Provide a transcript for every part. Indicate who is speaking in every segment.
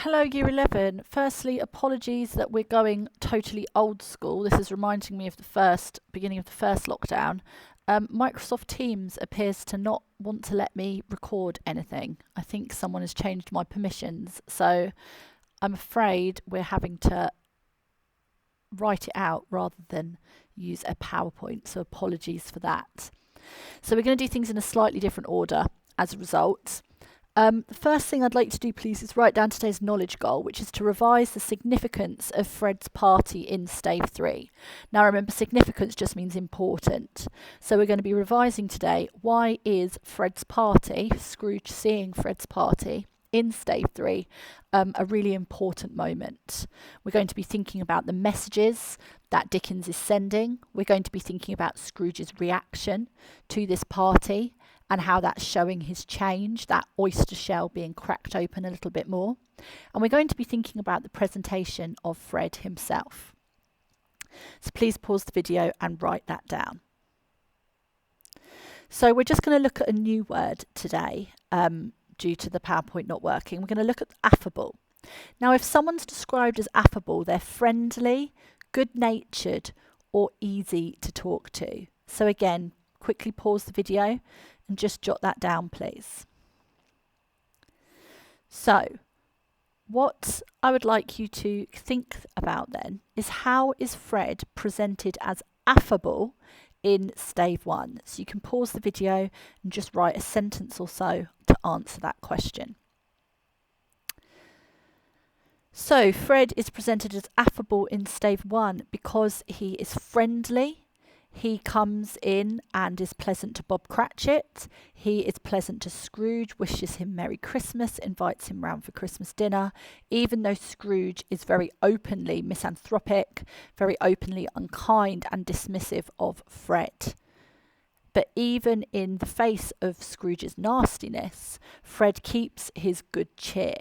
Speaker 1: Hello Year 11. Firstly, apologies that we're going totally old school. This is reminding me of the beginning of the first lockdown. Microsoft Teams appears to not want to let me record anything. I think someone has changed my permissions, so I'm afraid we're having to write it out rather than use a PowerPoint, so apologies for that. So we're going to do things in a slightly different order as a result. The first thing I'd like to do, please, is write down today's knowledge goal, which is to revise the significance of Fred's party in Stave 3. Now remember, significance just means important. So we're going to be revising today, why is Fred's party, Scrooge seeing Fred's party in Stave 3, a really important moment. We're going to be thinking about the messages that Dickens is sending. We're going to be thinking about Scrooge's reaction to this party, and how that's showing his change, that oyster shell being cracked open a little bit more. And we're going to be thinking about the presentation of Fred himself. So please pause the video and write that down. So we're just going to look at a new word today due to the PowerPoint not working. We're going to look at affable. Now, if someone's described as affable, they're friendly, good-natured, or easy to talk to. So again, quickly pause the video and just jot that down, please. So, what I would like you to think about then is, how is Fred presented as affable in Stave 1? So you can pause the video and just write a sentence or so to answer that question. So, Fred is presented as affable in Stave 1 because he is friendly. He comes in and is pleasant to Bob Cratchit. He is pleasant to Scrooge, wishes him Merry Christmas, invites him round for Christmas dinner, even though Scrooge is very openly misanthropic, very openly unkind and dismissive of Fred. But even in the face of Scrooge's nastiness, Fred keeps his good cheer.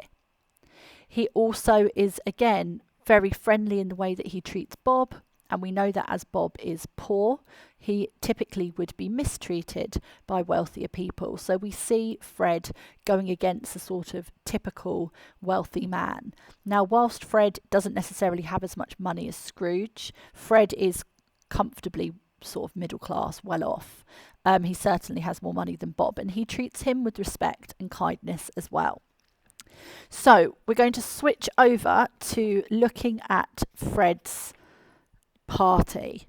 Speaker 1: He also is, again, very friendly in the way that he treats Bob. And we know that as Bob is poor, he typically would be mistreated by wealthier people. So we see Fred going against a sort of typical wealthy man. Now, whilst Fred doesn't necessarily have as much money as Scrooge, Fred is comfortably sort of middle class, well off. He certainly has more money than Bob, and he treats him with respect and kindness as well. So we're going to switch over to looking at Fred's party.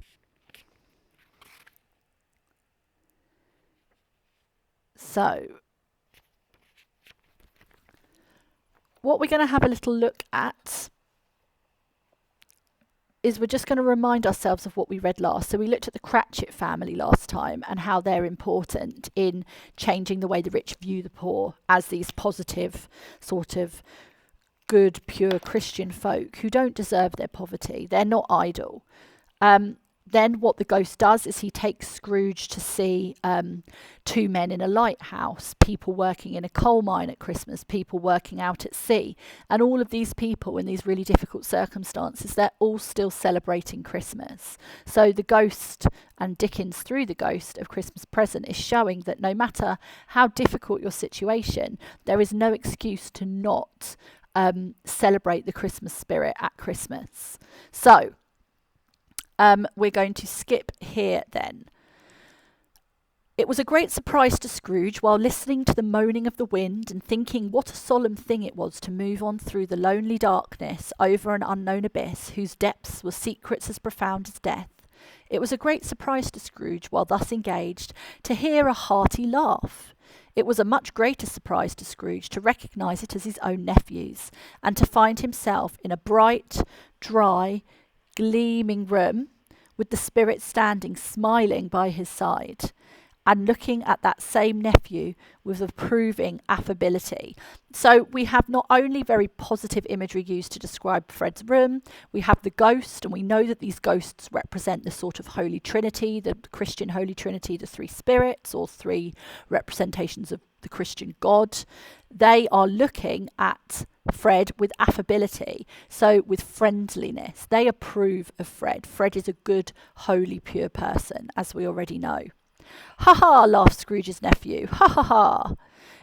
Speaker 1: So what we're going to have a little look at is, we're just going to remind ourselves of what we read last. So we looked at the Cratchit family last time and how they're important in changing the way the rich view the poor as these positive, sort of good, pure Christian folk who don't deserve their poverty. They're not idle. Then what the ghost does is he takes Scrooge to see two men in a lighthouse, people working in a coal mine at Christmas, people working out at sea. And all of these people in these really difficult circumstances, they're all still celebrating Christmas. So the ghost, and Dickens through the ghost of Christmas Present, is showing that no matter how difficult your situation, there is no excuse to not celebrate the Christmas spirit at Christmas. So we're going to skip here then. It was a great surprise to Scrooge, while listening to the moaning of the wind and thinking what a solemn thing it was to move on through the lonely darkness over an unknown abyss whose depths were secrets as profound as death. It was a great surprise to Scrooge, while thus engaged, to hear a hearty laugh. It was a much greater surprise to Scrooge to recognise it as his own nephew's, and to find himself in a bright, dry, gleaming room with the spirit standing smiling by his side and looking at that same nephew with approving affability. So we have not only very positive imagery used to describe Fred's room, we have the ghost, and we know that these ghosts represent the sort of Holy Trinity, the Christian Holy Trinity, the three spirits, or three representations of the Christian God. They are looking at Fred with affability, so with friendliness. They approve of Fred. Fred is a good, holy, pure person, as we already know. Ha ha, laughed Scrooge's nephew. Ha ha ha.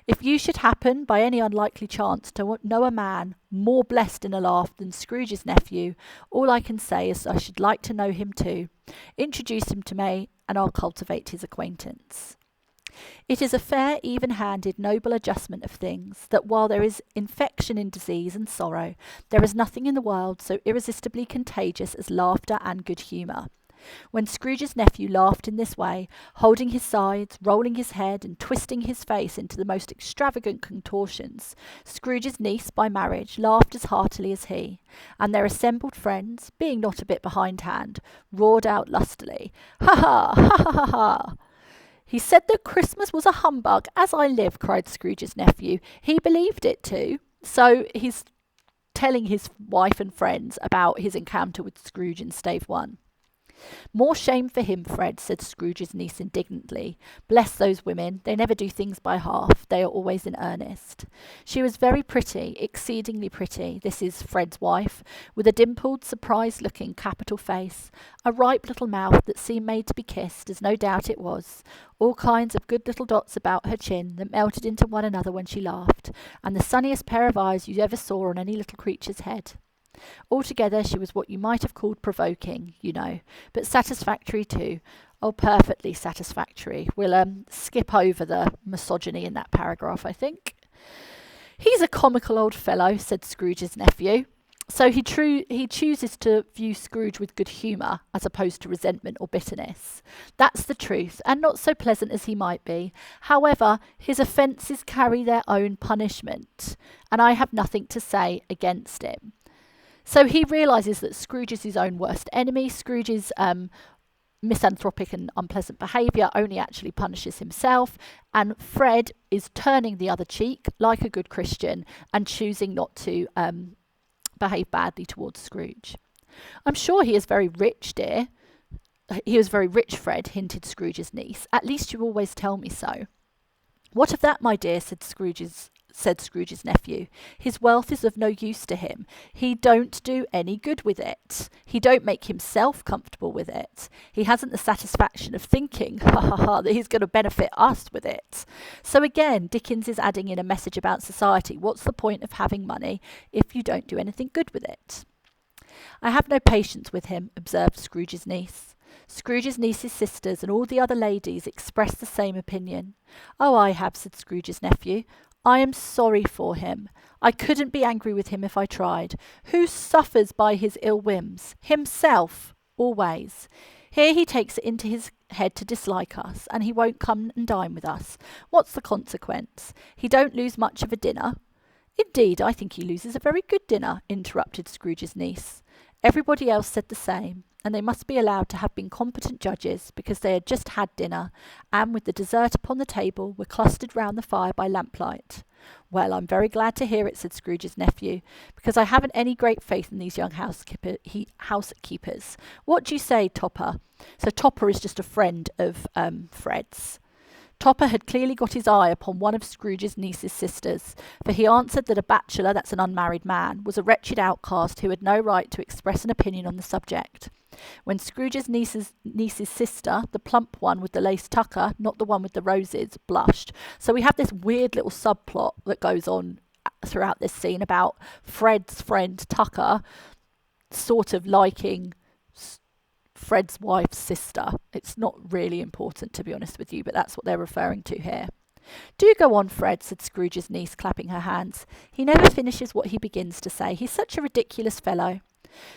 Speaker 1: If you should happen, by any unlikely chance, to know a man more blessed in a laugh than Scrooge's nephew, all I can say is I should like to know him too. Introduce him to me, and I'll cultivate his acquaintance. It is a fair, even-handed, noble adjustment of things, that while there is infection in disease and sorrow, there is nothing in the world so irresistibly contagious as laughter and good humour. When Scrooge's nephew laughed in this way, holding his sides, rolling his head, and twisting his face into the most extravagant contortions, Scrooge's niece by marriage laughed as heartily as he, and their assembled friends, being not a bit behindhand, roared out lustily, "Ha ha! Ha ha ha ha!" "He said that Christmas was a humbug, as I live," cried Scrooge's nephew. "He believed it too." So he's telling his wife and friends about his encounter with Scrooge in Stave 1. "More shame for him, Fred," said Scrooge's niece indignantly. "Bless those women, they never do things by half, they are always in earnest." She was very pretty, exceedingly pretty, this is Fred's wife, with a dimpled, surprised-looking, capital face, a ripe little mouth that seemed made to be kissed, as no doubt it was, all kinds of good little dots about her chin that melted into one another when she laughed, and the sunniest pair of eyes you ever saw on any little creature's head. Altogether she was what you might have called provoking, you know, but satisfactory too. Oh, perfectly satisfactory. We'll skip over the misogyny in that paragraph, I think. "He's a comical old fellow," said Scrooge's nephew. So he chooses to view Scrooge with good humour, as opposed to resentment or bitterness. That's the truth, and not so pleasant as he might be. However, his offences carry their own punishment, and I have nothing to say against him. So he realises that Scrooge is his own worst enemy. Scrooge's misanthropic and unpleasant behaviour only actually punishes himself, and Fred is turning the other cheek like a good Christian and choosing not to behave badly towards Scrooge. "I'm sure he is very rich, dear." "He is very rich, Fred," hinted Scrooge's niece. "At least you always tell me so." "What of that, my dear?" said Scrooge's nephew. "His wealth is of no use to him. He don't do any good with it. He don't make himself comfortable with it. He hasn't the satisfaction of thinking, ha ha ha, that he's going to benefit us with it. So again, Dickens is adding in a message about society. What's the point of having money if you don't do anything good with it?" "I have no patience with him," observed Scrooge's niece. Scrooge's niece's sisters and all the other ladies expressed the same opinion. "Oh, I have," said Scrooge's nephew. "I am sorry for him. I couldn't be angry with him if I tried. Who suffers by his ill whims? Himself, always. Here he takes it into his head to dislike us, and he won't come and dine with us. What's the consequence? He don't lose much of a dinner." "Indeed, I think he loses a very good dinner," interrupted Scrooge's niece. Everybody else said the same, and they must be allowed to have been competent judges, because they had just had dinner, and with the dessert upon the table were clustered round the fire by lamplight. "Well, I'm very glad to hear it," said Scrooge's nephew, "because I haven't any great faith in these young housekeepers. What do you say, Topper?" So Topper is just a friend of Fred's. Topper had clearly got his eye upon one of Scrooge's niece's sisters, for he answered that a bachelor, that's an unmarried man, was a wretched outcast who had no right to express an opinion on the subject. When Scrooge's niece's sister, the plump one with the lace tucker, not the one with the roses, blushed. So we have this weird little subplot that goes on throughout this scene about Fred's friend Tucker sort of liking Fred's wife's sister. It's not really important, to be honest with you, but that's what they're referring to here. "Do go on, Fred," said Scrooge's niece, clapping her hands. "He never finishes what he begins to say. He's such a ridiculous fellow."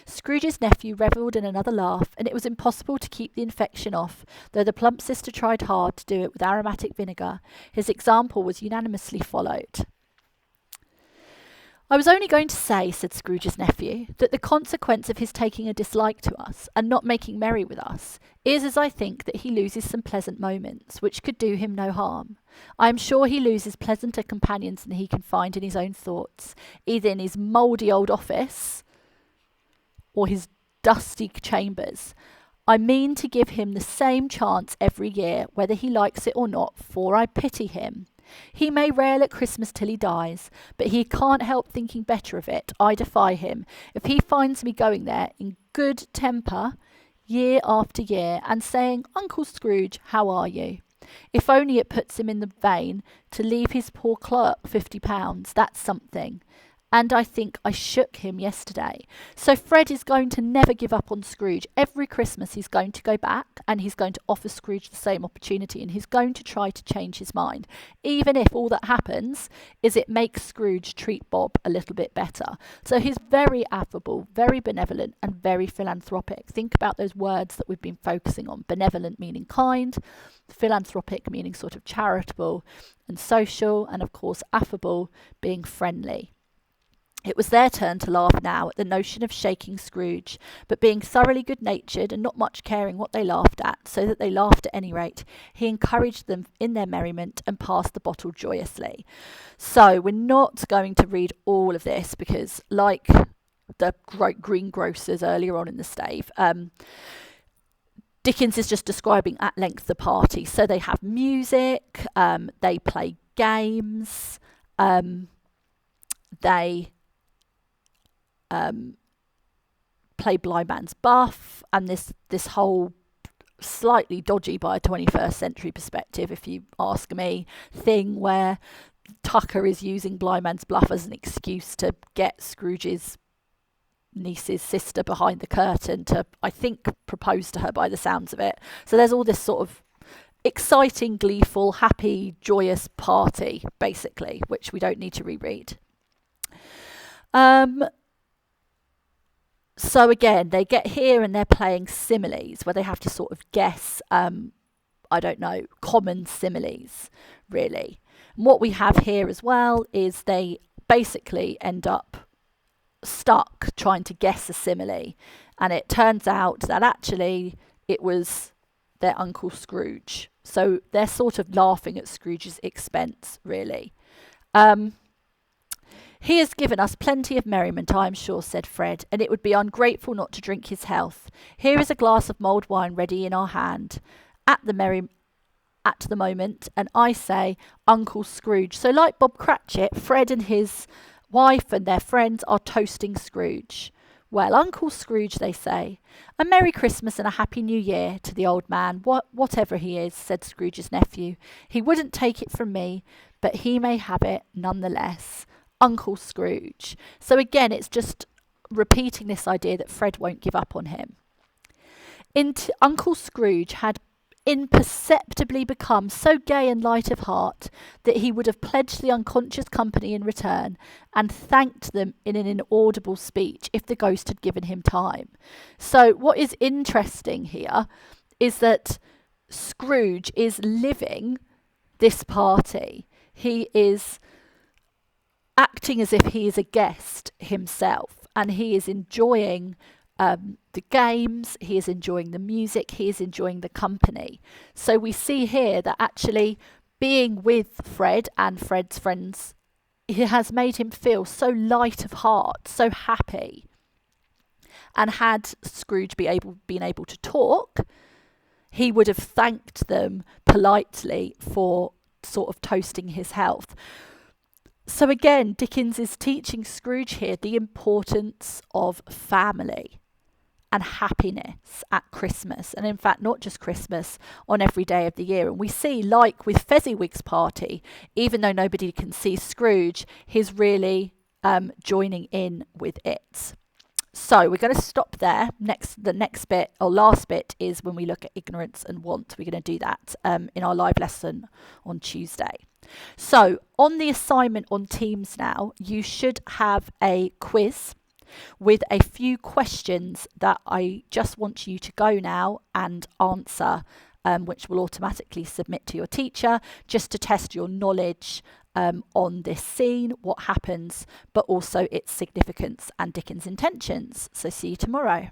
Speaker 1: Scrooge's nephew revelled in another laugh, and it was impossible to keep the infection off, though the plump sister tried hard to do it with aromatic vinegar. His example was unanimously followed. "I was only going to say," said Scrooge's nephew, "that the consequence of his taking a dislike to us, and not making merry with us, is, as I think, that he loses some pleasant moments, which could do him no harm. I am sure he loses pleasanter companions than he can find in his own thoughts, either in his mouldy old office or his dusty chambers. I mean to give him the same chance every year, whether he likes it or not, for I pity him. He may rail at Christmas till he dies, but he can't help thinking better of it. I defy him. If he finds me going there in good temper year after year and saying, 'Uncle Scrooge, how are you?' If only it puts him in the vein to leave his poor clerk £50. That's something. And I think I shook him yesterday. So Fred is going to never give up on Scrooge. Every Christmas he's going to go back and he's going to offer Scrooge the same opportunity, and he's going to try to change his mind, even if all that happens is it makes Scrooge treat Bob a little bit better. So he's very affable, very benevolent, and very philanthropic. Think about those words that we've been focusing on. Benevolent meaning kind, philanthropic meaning sort of charitable and social, and of course affable being friendly. It was their turn to laugh now at the notion of shaking Scrooge, but being thoroughly good-natured and not much caring what they laughed at, so that they laughed at any rate, he encouraged them in their merriment and passed the bottle joyously. So we're not going to read all of this because, like the greengrocers earlier on in the stave, Dickens is just describing at length the party. So they have music, they play games, they play blind man's buff, and this whole slightly dodgy by a 21st century perspective, if you ask me, thing where Tucker is using blind man's bluff as an excuse to get Scrooge's niece's sister behind the curtain to, I think, propose to her by the sounds of it. So there's all this sort of exciting, gleeful, happy, joyous party, basically, which we don't need to reread. So again, they get here and they're playing similes, where they have to sort of guess, I don't know, common similes, really. And what we have here as well is they basically end up stuck trying to guess a simile, and it turns out that actually it was their Uncle Scrooge. So they're sort of laughing at Scrooge's expense, really. He has given us plenty of merriment, I am sure, said Fred, and it would be ungrateful not to drink his health. Here is a glass of mulled wine ready in our hand at the moment, and I say Uncle Scrooge. So like Bob Cratchit, Fred and his wife and their friends are toasting Scrooge. Well, Uncle Scrooge, they say. A Merry Christmas and a Happy New Year to the old man, whatever he is, said Scrooge's nephew. He wouldn't take it from me, but he may have it none the less. Uncle Scrooge. So again, it's just repeating this idea that Fred won't give up on him. Uncle Scrooge had imperceptibly become so gay and light of heart that he would have pledged the unconscious company in return and thanked them in an inaudible speech if the ghost had given him time. So what is interesting here is that Scrooge is living this party. He is acting as if he is a guest himself, and he is enjoying the games, he is enjoying the music, he is enjoying the company. So we see here that actually being with Fred and Fred's friends, it has made him feel so light of heart, so happy. And had Scrooge been able to talk, he would have thanked them politely for sort of toasting his health. So again, Dickens is teaching Scrooge here the importance of family and happiness at Christmas. And in fact, not just Christmas, on every day of the year. And we see, like with Fezziwig's party, even though nobody can see Scrooge, he's really joining in with it. So we're going to stop there. The next bit, or last bit, is when we look at ignorance and want. We're going to do that in our live lesson on Tuesday. So on the assignment on Teams now, you should have a quiz with a few questions that I just want you to go now and answer, which will automatically submit to your teacher, just to test your knowledge on this scene, what happens, but also its significance and Dickens' intentions. So see you tomorrow.